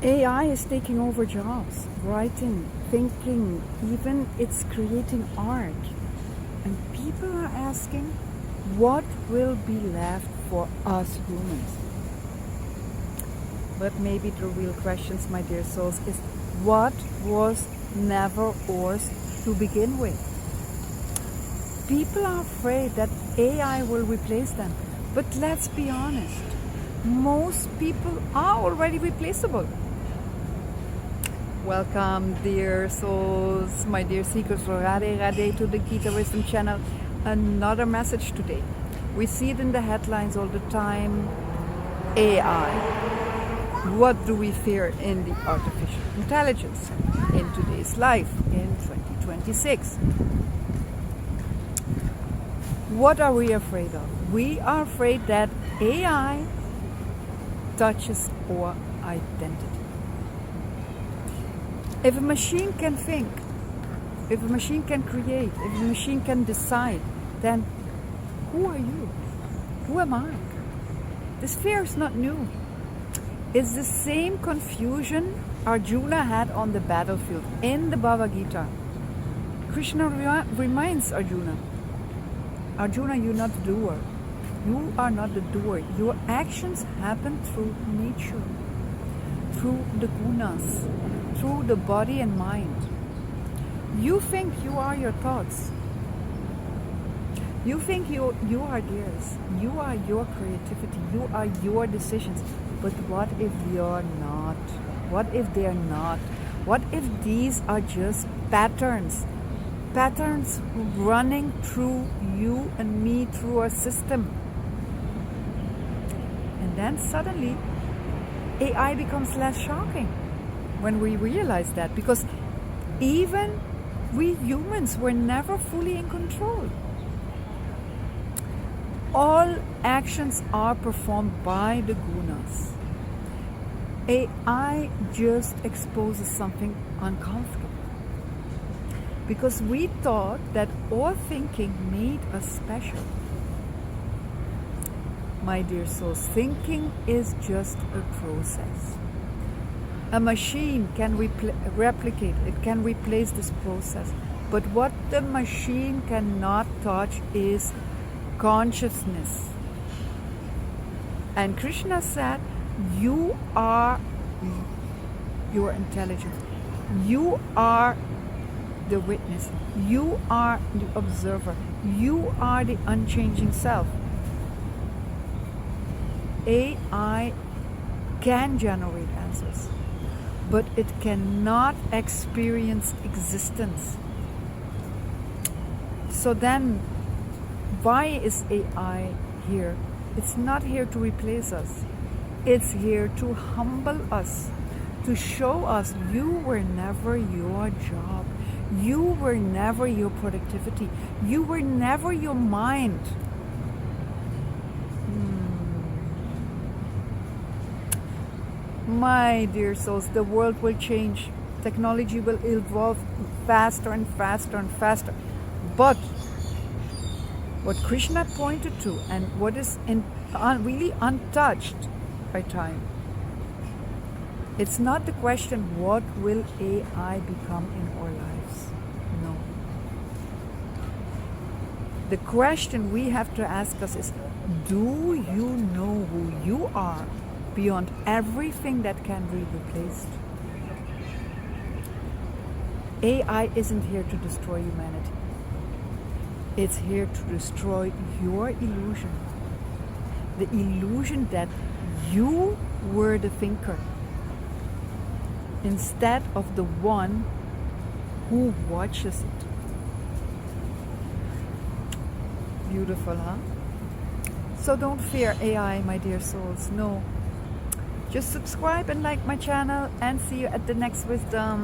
AI is taking over jobs, writing, thinking, even it's creating art. And people are asking, what will be left for us humans? But maybe the real questions, my dear souls, is what was never ours to begin with? People are afraid that AI will replace them. But let's be honest, most people are already replaceable. Welcome, dear souls, my dear seekers, Radhe Radhe to the Gita Wisdom channel. Another message today. We see it in the headlines all the time. AI. What do we fear in the artificial intelligence in today's life in 2026? What are we afraid of? We are afraid that AI touches our identity. If a machine can think, if a machine can create, if a machine can decide, then who are you? Who am I? This fear is not new. It's the same confusion Arjuna had on the battlefield in the Bhagavad Gita. Krishna reminds Arjuna, Arjuna, you're not the doer. You are not the doer. Your actions happen through nature, through the gunas, through the body and mind. You think you are your thoughts. You think you are theirs. You are your creativity. You are your decisions. But what if you're not? What if they're not? What if these are just patterns? Patterns running through you and me, through our system. And then suddenly, AI becomes less shocking when we realize that, because even we humans were never fully in control. All actions are performed by the gunas. AI just exposes something uncomfortable, because we thought that our thinking made us special. My dear souls, thinking is just a process. A machine can replicate, it can replace this process. But what the machine cannot touch is consciousness. And Krishna said, you are your intelligence. You are the witness. You are the observer. You are the unchanging self. AI can generate answers, but it cannot experience existence. So then, why is AI here? It's not here to replace us. It's here to humble us, to show us you were never your job. You were never your productivity. You were never your mind. My dear souls, the world will change. Technology will evolve faster and faster and faster. But what Krishna pointed to, and what is really untouched by time, it's not the question, what will AI become in our lives? No. The question we have to ask us is, do you know who you are beyond everything that can be replaced? AI isn't here to destroy humanity. It's here to destroy your illusion. The illusion that you were the thinker, instead of the one who watches it. Beautiful, huh? So don't fear AI, my dear souls. No. Just subscribe and like my channel, and see you at the next wisdom.